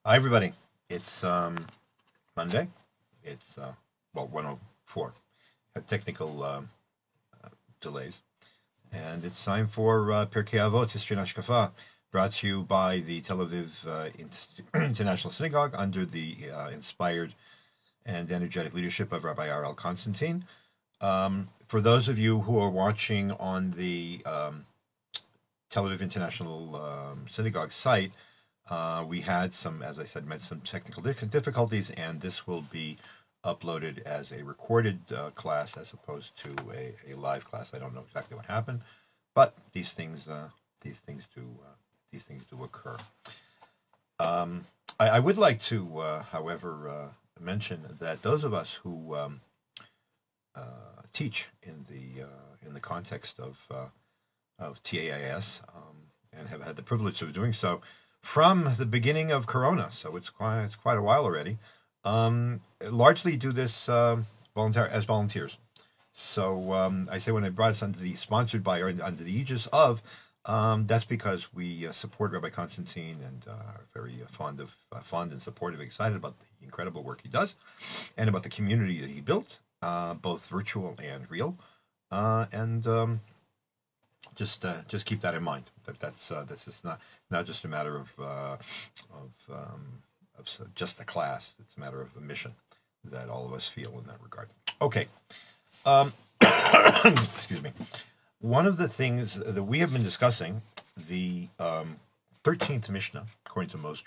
Hi, everybody. It's Monday. It's, 104. Had technical delays. And it's time for Pirkei Avot, History and Hashkafa, brought to you by the Tel Aviv International Synagogue under the inspired and energetic leadership of Rabbi R.L. Constantine. For those of you who are watching on the Tel Aviv International Synagogue site, we had some, as I said, met some technical difficulties, and this will be uploaded as a recorded class as opposed to a live class. I don't know exactly what happened, but these things do these things do occur. I would like to, however, mention that those of us who teach in the context of TAIS and have had the privilege of doing so from the beginning of Corona, so it's quite a while already. Largely do this as volunteers. So I say when I brought us under the sponsored by or under the aegis of, that's because we support Rabbi Constantine and are very fond and supportive, excited about the incredible work he does, and about the community that he built, both virtual and real, and just keep that in mind. This is not just a matter of just a class. It's a matter of a mission that all of us feel in that regard. Okay. Excuse me. One of the things that we have been discussing, the 13th Mishnah, according to most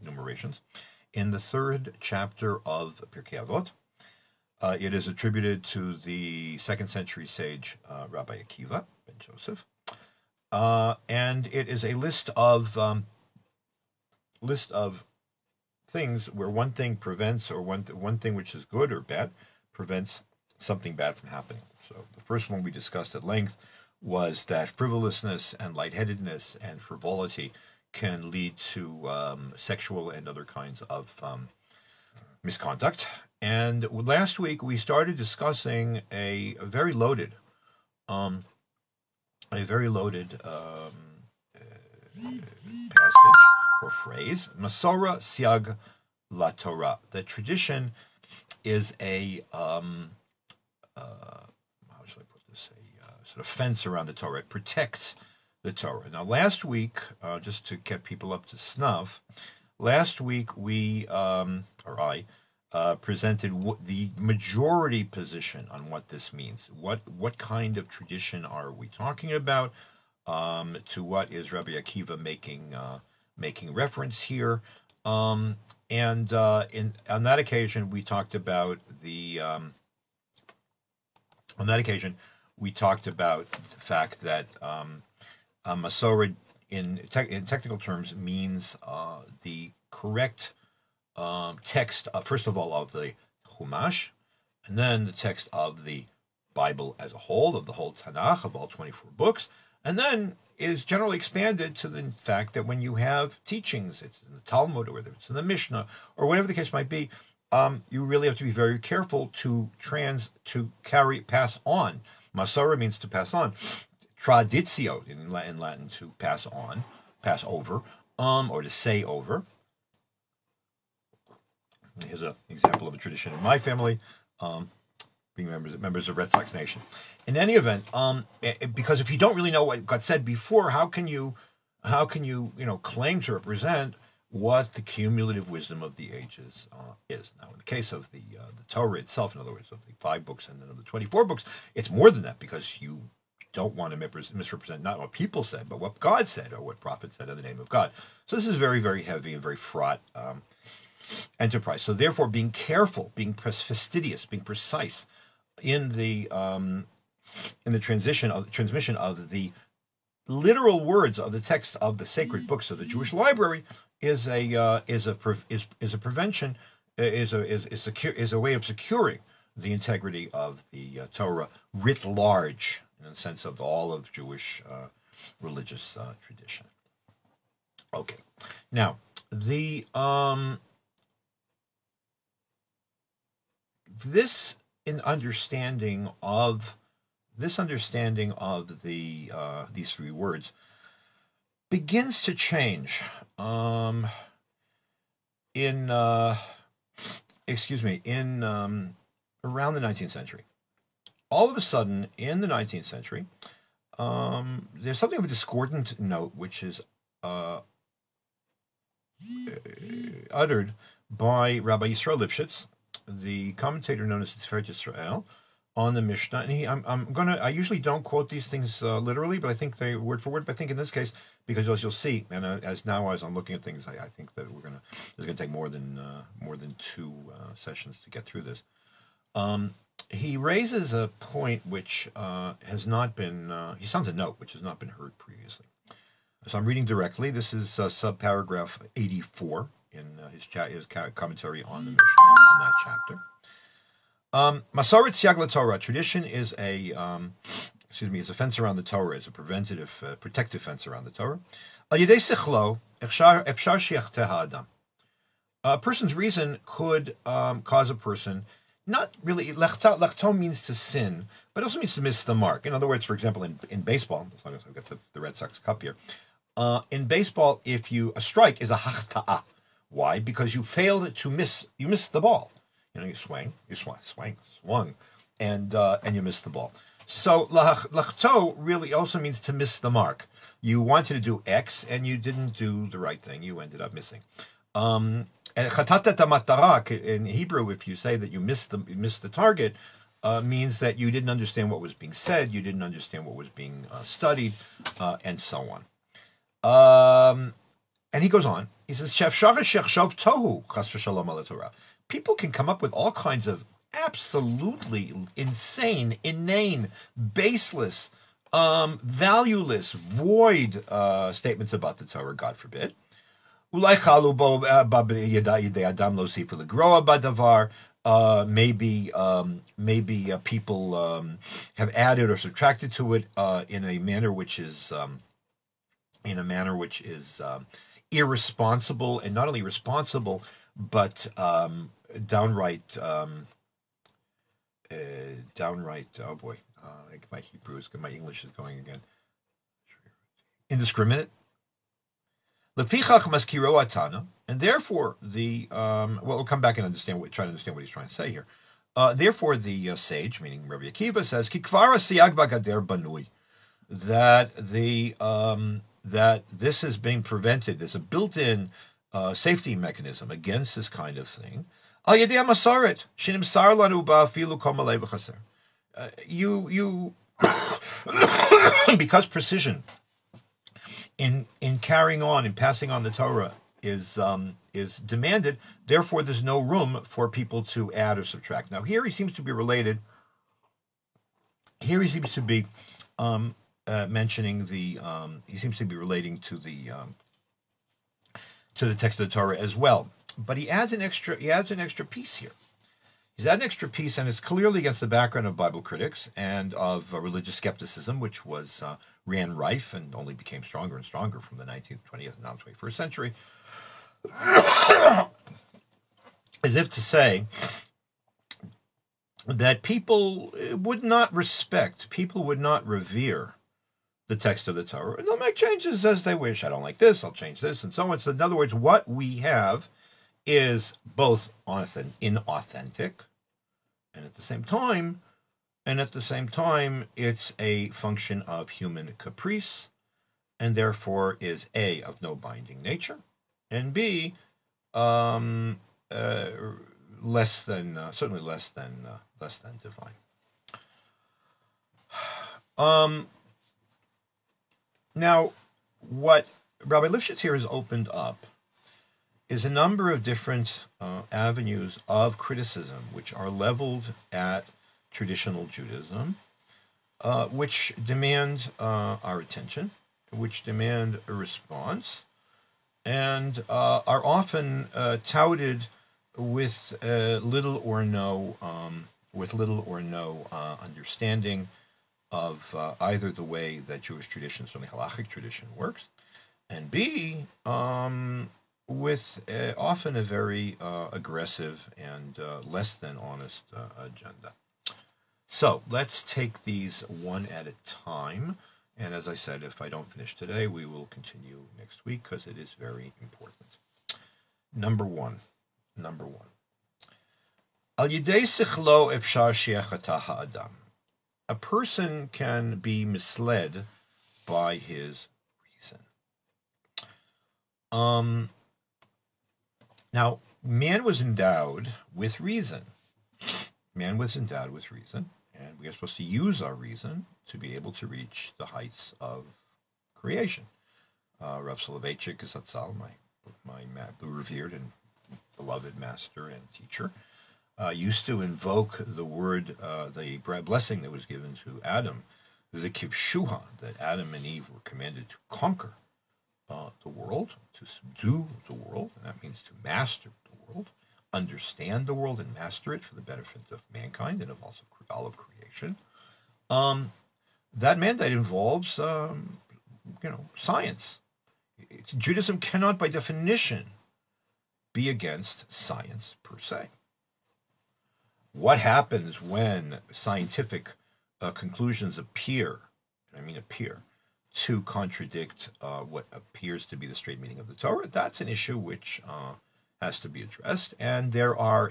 numerations, in the third chapter of Pirkei Avot. It is attributed to the second century sage Rabbi Akiva ben Joseph, and it is a list of things where one thing prevents, or one thing which is good or bad prevents something bad from happening. So the first one we discussed at length was that frivolousness and lightheadedness and frivolity can lead to sexual and other kinds of misconduct. And last week we started discussing a very loaded passage or phrase, Masora Siag La Torah. The tradition is how shall I put this? A sort of fence around the Torah. It protects the Torah. Now, last week, just to get people up to snuff, last week we, or I, presented the majority position on what this means. What kind of tradition are we talking about? To what is Rabbi Akiva making reference here? And on that occasion, we talked about the fact that Masorah in technical terms means the correct text, first of all, of the Chumash, and then the text of the Bible as a whole, of the whole Tanakh, of all 24 books, and then is generally expanded to the fact that when you have teachings, it's in the Talmud, or whether it's in the Mishnah, or whatever the case might be, you really have to be very careful to pass on. Masorah means to pass on. Traditio in Latin, to pass on, pass over, or to say over. Here's an example of a tradition in my family, being members of Red Sox Nation. In any event, because if you don't really know what got said before, how can you claim to represent what the cumulative wisdom of the ages is? Now, in the case of the Torah itself, in other words, of the 5 books and then of the 24 books, it's more than that, because you don't want to misrepresent not what people said, but what God said, or what prophets said in the name of God. So this is very, very heavy and very fraught enterprise. So therefore, being careful, being fastidious, being precise in the transmission of the literal words of the text of the sacred books of the Jewish library is a prevention, is a way of securing the integrity of the Torah writ large, in the sense of all of Jewish religious tradition. Okay, now the this understanding of the these 3 words begins to change in around the 19th century. All of a sudden, in the 19th century, there's something of a discordant note which is uttered by Rabbi Yisrael Lifshitz, the commentator known as Tiferet Yisrael, on the Mishnah. And I usually don't quote these things literally, but I think they word for word. But I think in this case, because as you'll see, and as I'm looking at things, I think that it's gonna take more than two sessions to get through this. He raises a point which has not been. He sounds a note which has not been heard previously. So I'm reading directly. This is subparagraph 84 in his commentary on the Mishnah on that chapter. Masaret Siag LaTorah. Tradition is a is a fence around the Torah, is a preventative, protective fence around the Torah. Al yedei sichlo efshar sheyachteh adam. A person's reason could cause a person, not really, lechto means to sin, but it also means to miss the mark. In other words, for example, in baseball, as long as I've got the Red Sox cup here, in baseball, a strike is a hachta'ah. Why? Because you failed to you missed the ball. You swung, and you missed the ball. So lachto really also means to miss the mark. You wanted to do X and you didn't do the right thing. You ended up missing. And chatatat hamatara in Hebrew, if you say that you missed the target, means that you didn't understand what was being said, you didn't understand what was being studied, and so on. And he goes on. He says, tohu people can come up with all kinds of absolutely insane, inane, baseless, valueless, void statements about the Torah, God forbid. Maybe people have added or subtracted to it in a manner which is irresponsible, and not only responsible, but downright. Oh boy, my English is going again. Indiscriminate. Lefichach maskiro atana, and therefore we'll come back and try to understand what he's trying to say here. Therefore, the sage, meaning Rabbi Akiva, says kikvara siag v'gader banui, that this is being prevented. There's a built-in safety mechanism against this kind of thing. Al yedei masaret shenimsar lanu ba'afilu kol malei v'chaser. You because precision in carrying on and passing on the Torah is demanded. Therefore, there's no room for people to add or subtract. Now, here he seems to be related. Here he seems to be mentioning the. He seems to be relating to the text of the Torah as well. But he adds an extra piece here. He's added an extra piece, and it's clearly against the background of Bible critics and of religious skepticism, which ran rife and only became stronger and stronger from the 19th, 20th, and now 21st century. As if to say that people would not respect, people would not revere the text of the Torah. And they'll make changes as they wish. I don't like this, I'll change this, and so on. So in other words, what we have is both inauthentic, and at the same time, it's a function of human caprice, and therefore is A, of no binding nature, and B, certainly less than divine. Now, what Rabbi Lifshitz here has opened up is a number of different avenues of criticism which are leveled at traditional Judaism, which demand our attention, which demand a response, and are often touted with little or no understanding of either the way that Jewish tradition, certainly halachic tradition, works, and B, with often a very aggressive and less than honest agenda. So let's take these one at a time. And as I said, if I don't finish today, we will continue next week because it is very important. Number one. Al yidei sichlo efshar she'echata ha'adam. A person can be misled by his reason. Now, man was endowed with reason. Man was endowed with reason, and we are supposed to use our reason to be able to reach the heights of creation. Rav Soloveitchik Zatzal, my revered and beloved master and teacher, used to invoke the word, the blessing that was given to Adam, the kivshuha, that Adam and Eve were commanded to conquer the world, to subdue the world, and that means to master the world, understand the world and master it for the benefit of mankind and of also all of creation. That mandate involves, science. Judaism cannot, by definition, be against science per se. What happens when scientific conclusions appear to contradict what appears to be the straight meaning of the Torah? That's an issue which has to be addressed. And there are,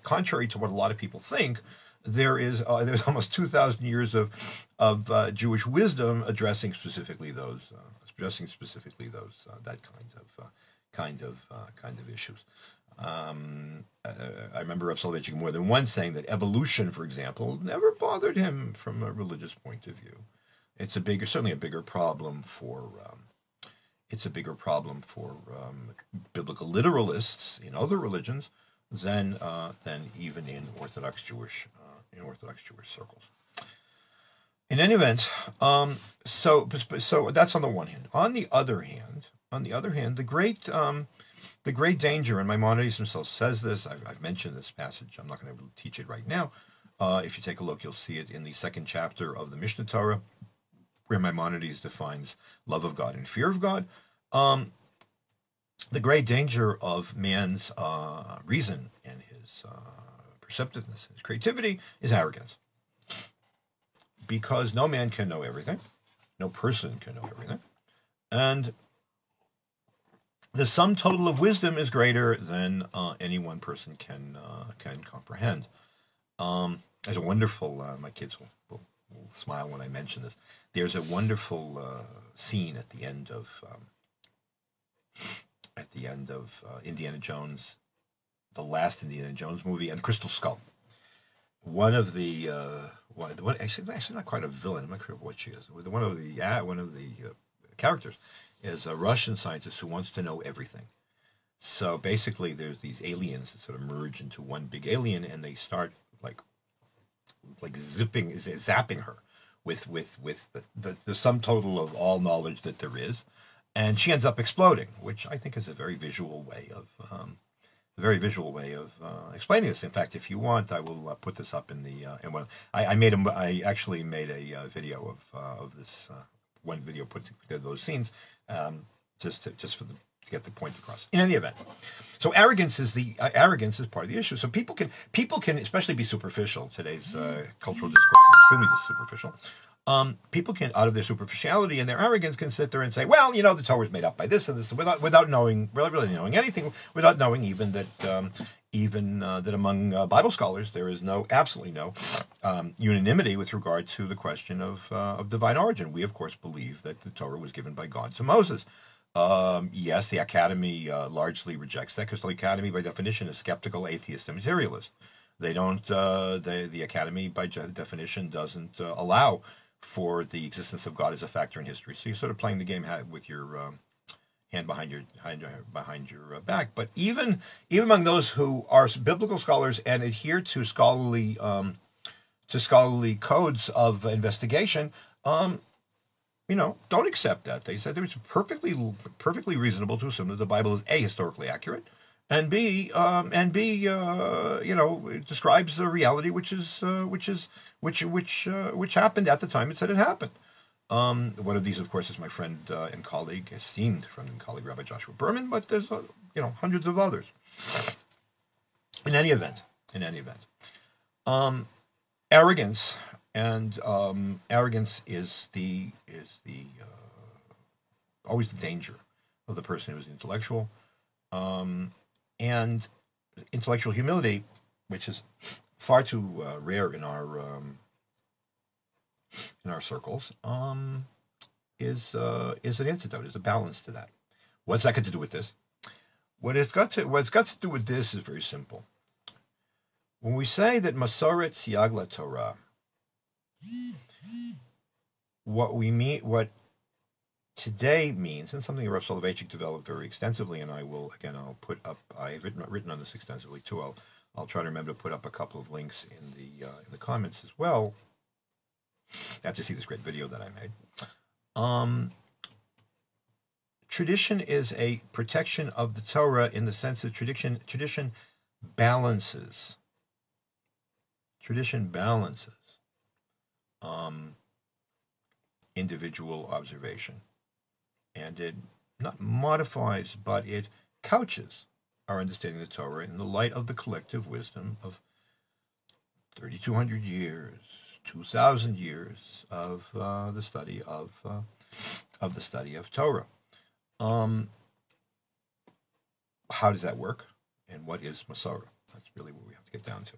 contrary to what a lot of people think, there's almost 2,000 years of Jewish wisdom addressing specifically those that kind of issues. I remember Rav Soloveitchik more than once saying that evolution, for example, never bothered him from a religious point of view. It's certainly a bigger problem for biblical literalists in other religions than even in Orthodox Jewish circles. In any event, so that's on the one hand. On the other hand, the great danger, and Maimonides himself says this. I've mentioned this passage. I'm not going to teach it right now. If you take a look, you'll see it in the second chapter of the Mishnah Torah, where Maimonides defines love of God and fear of God. The great danger of man's reason and his perceptiveness, his creativity, is arrogance. Because no man can know everything, no person can know everything, and the sum total of wisdom is greater than any one person can comprehend. There's a wonderful, my kids will smile when I mention this. There's a wonderful scene at the end of Indiana Jones, the last Indiana Jones movie, and Crystal Skull. One of the actually not quite a villain. I'm not sure what she is. One of the characters is a Russian scientist who wants to know everything. So basically, there's these aliens that sort of merge into one big alien, and they start like zapping her with the sum total of all knowledge that there is, and she ends up exploding, which I think is a very visual way of explaining this. In fact, if you want, I will put this up in the I actually made a video of this one video put together those scenes just to get the point across. In any event, so arrogance is part of the issue. So people can especially be superficial. Today's cultural discourse is extremely superficial. People can, out of their superficiality and their arrogance, can sit there and say, well, the Torah is made up by this and this, without knowing, really knowing anything, without knowing even that among Bible scholars there is absolutely no unanimity with regard to the question of divine origin. We, of course, believe that the Torah was given by God to Moses. Yes, the Academy largely rejects that, because the Academy, by definition, is skeptical, atheist, and materialist. They don't. The Academy, by definition, doesn't allow for the existence of God as a factor in history. So you're sort of playing the game with your hand behind your back. But even among those who are biblical scholars and adhere to scholarly codes of investigation, don't accept that. They said it's perfectly reasonable to assume that the Bible is A, historically accurate, and B, it describes the reality which happened at the time it said it happened. One of these, of course, is my friend and colleague, esteemed friend and colleague, Rabbi Joshua Berman, but there's hundreds of others. In any event, arrogance And arrogance is always the danger of the person who is intellectual, and intellectual humility, which is far too rare in our circles, is an antidote, is a balance to that. What's that got to do with this? What's got to do with this is very simple. When we say that Masoret Siag Torah, what today means, and something Rav Soloveitchik developed very extensively, and I'll put up. I've written on this extensively too. I'll try to remember to put up a couple of links in the comments as well. After you see this great video that I made. Tradition is a protection of the Torah in the sense that tradition balances. Tradition balances individual observation, and it not modifies, but it couches our understanding of the Torah in the light of the collective wisdom of 3,200 years, 2,000 years of the study of Torah. How does that work, and what is Masorah? That's really what we have to get down to.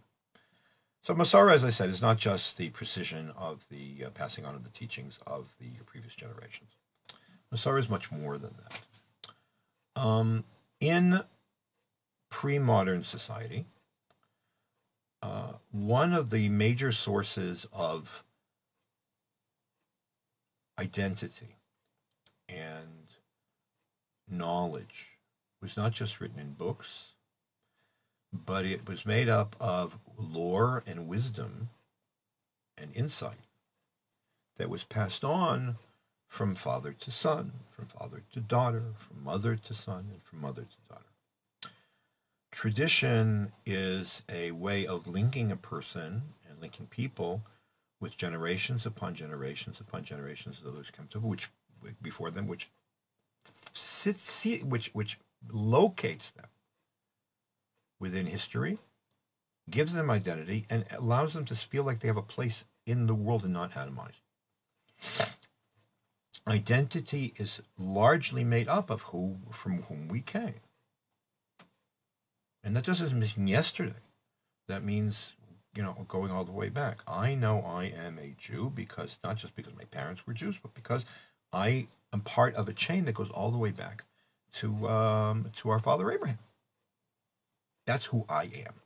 So Masorah, as I said, is not just the precision of the passing on of the teachings of the previous generations. Masorah is much more than that. In pre-modern society, one of the major sources of identity and knowledge was not just written in books, but it was made up of lore and wisdom and insight that was passed on from father to son, from father to daughter, from mother to son, and from mother to daughter. Tradition is a way of linking a person and linking people with generations upon generations upon generations of those come to which before them, which locates them within history, gives them identity, and allows them to feel like they have a place in the world and not atomized. Identity is largely made up of from whom we came. And that doesn't mean yesterday. That means, going all the way back. I know I am a Jew not just because my parents were Jews, but because I am part of a chain that goes all the way back to our father Abraham. That's who I am.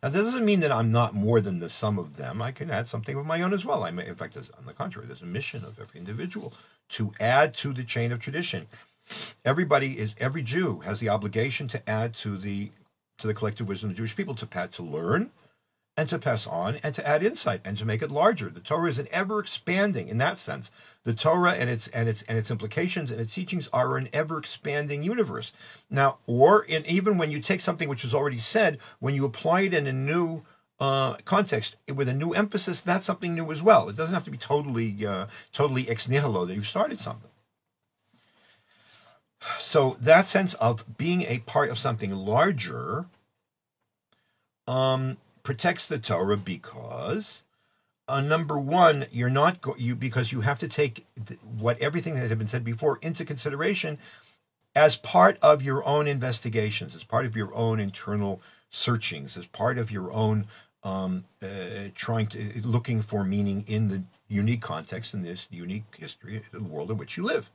Now, that doesn't mean that I'm not more than the sum of them. I can add something of my own as well. In fact, on the contrary, there's a mission of every individual to add to the chain of tradition. Every Jew has the obligation to add to the collective wisdom of the Jewish people, to learn and to pass on and to add insight and to make it larger. The Torah is an ever expanding, in that sense. The Torah and its implications and its teachings are an ever expanding universe. Now, even when you take something which was already said, when you apply it in a new context with a new emphasis, that's something new as well. It doesn't have to be totally ex nihilo that you've started something. So that sense of being a part of something larger protects the Torah because, number one, because you have to take everything that had been said before into consideration as part of your own investigations, as part of your own internal searchings, as part of your own looking for meaning in the unique context, in this unique history, the world in which you live.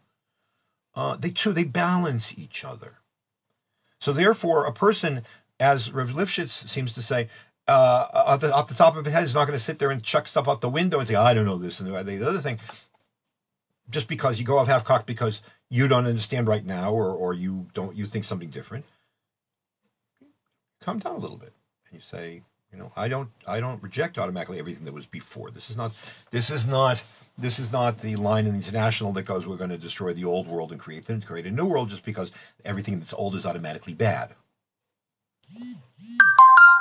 They balance each other. So therefore, a person, as Rev Lifshitz seems to say, off the top of his head, is not going to sit there and chuck stuff out the window and say, I don't know this and the other thing, just because you go off half-cocked because you don't understand right now, or you think something different. Calm down a little bit, and you say, I don't reject automatically everything that was before. This is not the line in the International that goes, we're going to destroy the old world and create a new world just because everything that's old is automatically bad.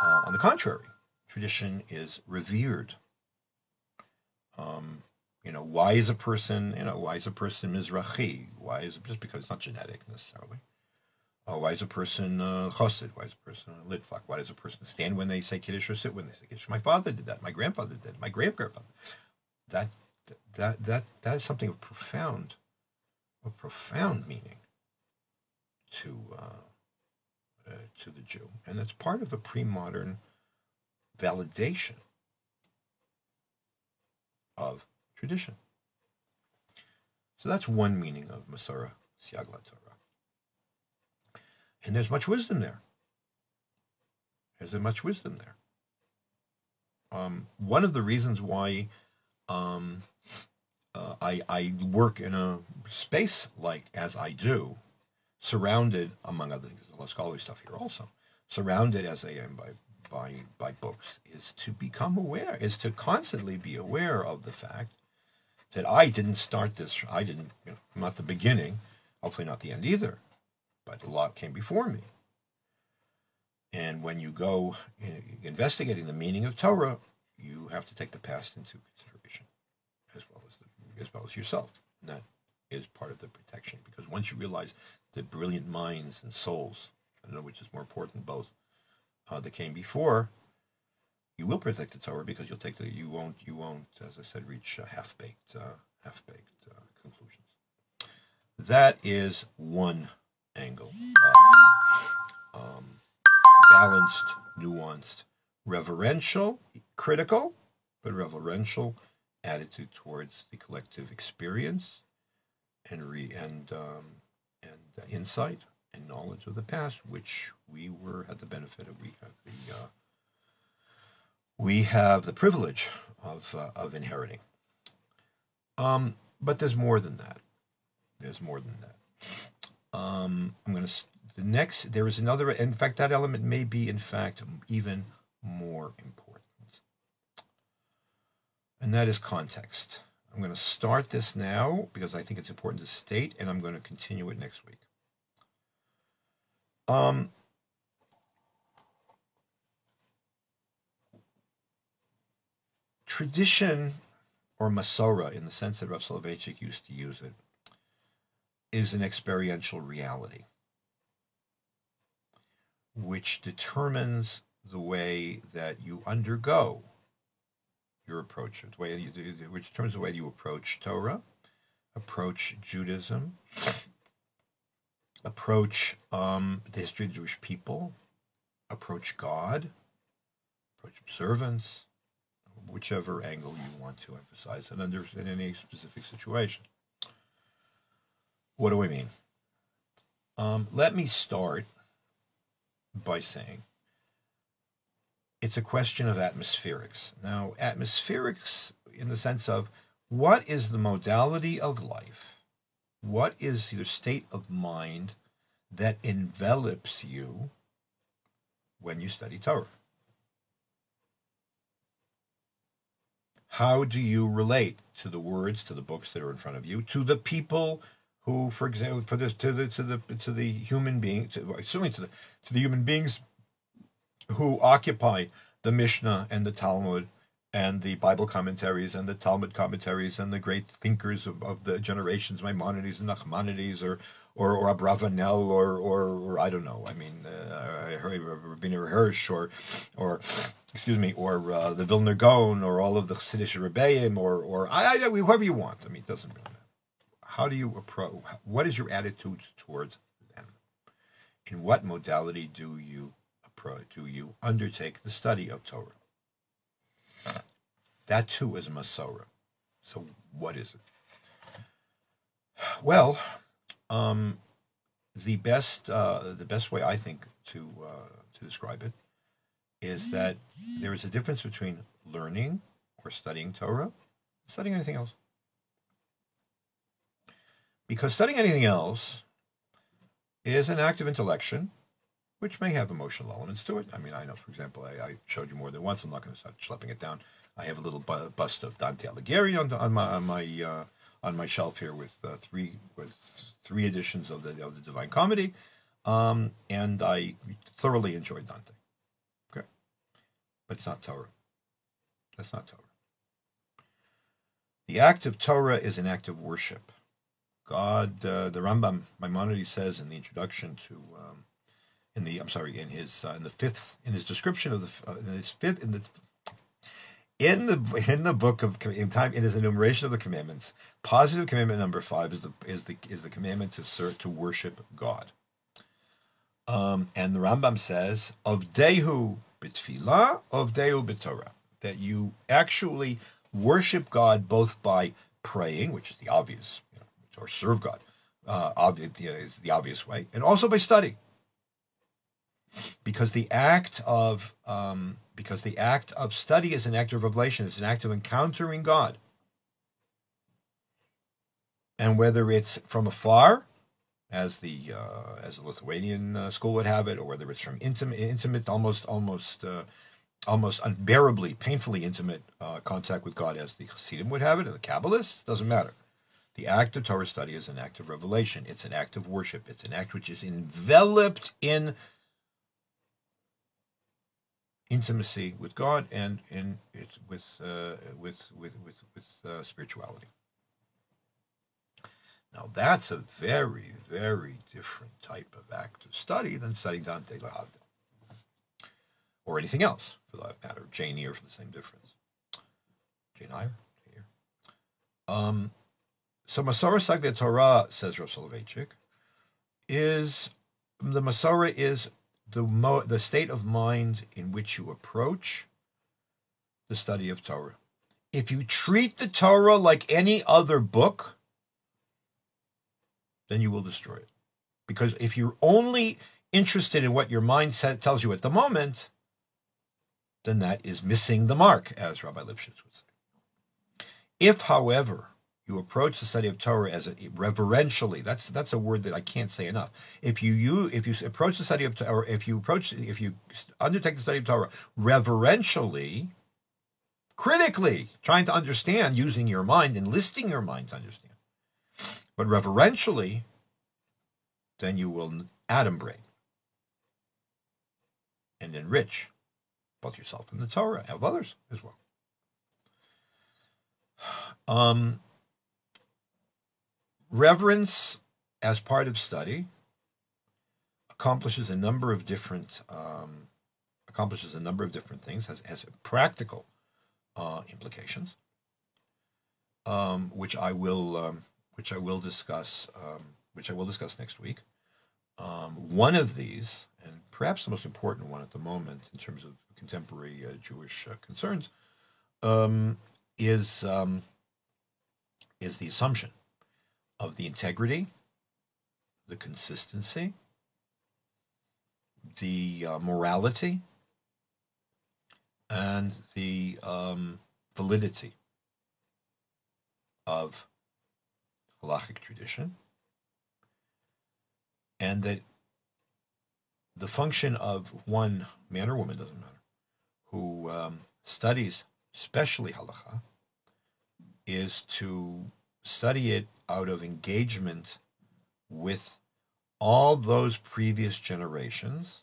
On the contrary, tradition is revered. Why is a person Mizrahi? Just because it's not genetic necessarily? Why is a person chassid? Why is a person litvak? Why does a person stand when they say Kiddush or sit when they say Kiddush? My father did that. My grandfather did that. My great-grandfather. that that is something of profound meaning to the Jew, and it's part of a pre-modern validation of tradition. So that's one meaning of Masorah Siag LaTorah. And there's much wisdom there. There's much wisdom there. One of the reasons why I work in a space like as I do, surrounded, among other things, there's a lot of scholarly stuff here also, surrounded as I am by books, is to become aware, is to constantly be aware of the fact that I didn't start this, I didn't, not the beginning, hopefully not the end either, but a lot came before me. And when you go investigating the meaning of Torah, you have to take the past into consideration, as well as yourself. And that is part of the protection, because once you realize the brilliant minds and souls, I don't know which is more important, both, that came before, you will protect the Torah, because you won't, as I said, reach half-baked conclusions. That is one angle of balanced, nuanced, reverential, critical, but reverential attitude towards the collective experience and insight and knowledge of the past, which we had the benefit of. We have the privilege of inheriting. But there's more than that. There's more than that. There is another, in fact, that element may be, in fact, even more important. And that is context. I'm going to start this now because I think it's important to state, and I'm going to continue it next week. Tradition, or Masorah, in the sense that Rav Soloveitchik used to use it, is an experiential reality which determines the way that you undergo your approach, which determines the way you approach Torah, approach Judaism, approach the history of the Jewish people, approach God, approach observance, whichever angle you want to emphasize, and in any specific situation. What do I mean? Let me start by saying it's a question of atmospherics. Now, atmospherics in the sense of what is the modality of life, what is your state of mind that envelops you when you study Torah? How do you relate to the words, to the books that are in front of you, to the people who, for example, to the human being, certainly to the human beings who occupy the Mishnah and the Talmud and the Bible commentaries and the Talmud commentaries and the great thinkers of the generations, Maimonides and Nachmanides, or Abravanel, or I don't know. I mean, Rabbeinu Hirsch, or the Vilna Gaon, or all of the Chassidish Rebbeim, or whoever you want. I mean, it doesn't really matter. How do you approach? What is your attitude towards them? In what modality do you undertake the study of Torah? That too is Masorah. So what is it? Well, the best way I think to describe it is that there is a difference between learning or studying Torah and studying anything else. Because studying anything else is an act of intellection, which may have emotional elements to it. I mean, I know, for example, I showed you more than once. I'm not going to start schlepping it down. I have a little bust of Dante Alighieri on my shelf here with three editions of the Divine Comedy, and I thoroughly enjoyed Dante. Okay, but it's not Torah. That's not Torah. The act of Torah is an act of worship. God, the Rambam Maimonides says in the introduction to, in his description of in the book of it is enumeration of the commandments. Positive commandment number 5 is the commandment to worship God. And the Rambam says, Avdehu b'tfilah, Avdehu b'torah, that you actually worship God both by praying, which is the obvious, or serve God, is the obvious way, and also by study, because the act of study is an act of revelation. It's an act of encountering God, and whether it's from afar, as the Lithuanian school would have it, or whether it's from intimate, almost unbearably, painfully intimate contact with God, as the Chassidim would have it, or the Kabbalists, doesn't matter. The act of Torah study is an act of revelation. It's an act of worship. It's an act which is enveloped in intimacy with God and with spirituality. Now that's a very, very different type of act of study than studying Dante Lahavdil, or anything else for that matter. Jane Eyre for the same difference. Jane Eyre. So Masorah Sagdei Torah, says Rav Soloveitchik, is the Masorah is the state of mind in which you approach the study of Torah. If you treat the Torah like any other book, then you will destroy it. Because if you're only interested in what your mind tells you at the moment, then that is missing the mark, as Rabbi Lipschitz would say. If, however, you approach the study of Torah as reverentially, that's a word that I can't say enough. If you approach the study of Torah, if you undertake the study of Torah reverentially, critically, trying to understand, using your mind, enlisting your mind to understand, but reverentially, then you will adumbrate and enrich both yourself and the Torah, and of others as well. Reverence, as part of study, accomplishes a number of different things, has practical implications, which I will discuss next week. One of these, and perhaps the most important one at the moment in terms of contemporary Jewish concerns, is the assumption of the integrity, the consistency, the morality, and the validity of halachic tradition, and that the function of one man or woman, doesn't matter, who studies especially halacha, is to study it out of engagement with all those previous generations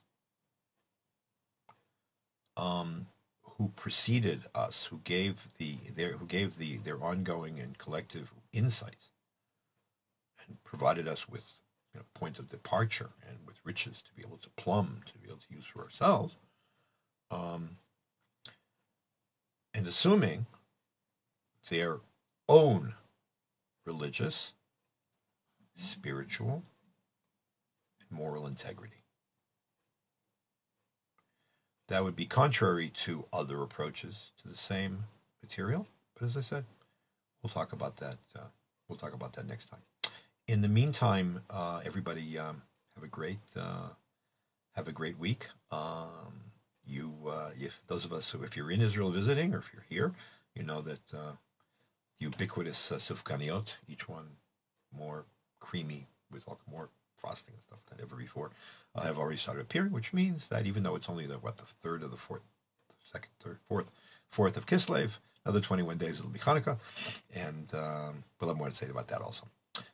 who preceded us, who gave their ongoing and collective insights, and provided us with points of departure and with riches to be able to plumb, to be able to use for ourselves, and assuming their own religious, spiritual, and moral integrity. That would be contrary to other approaches to the same material, but as I said, we'll talk about that. We'll talk about that next time. In the meantime, everybody have a great week. If those of us if you're in Israel visiting, or if you're here, you know that ubiquitous sufganiot, each one more creamy with more frosting and stuff than ever before, have already started appearing, which means that even though it's only the third of the fourth of Kislev, another 21 days it'll be Hanukkah, and we'll have more to say about that also.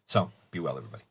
So be well, everybody.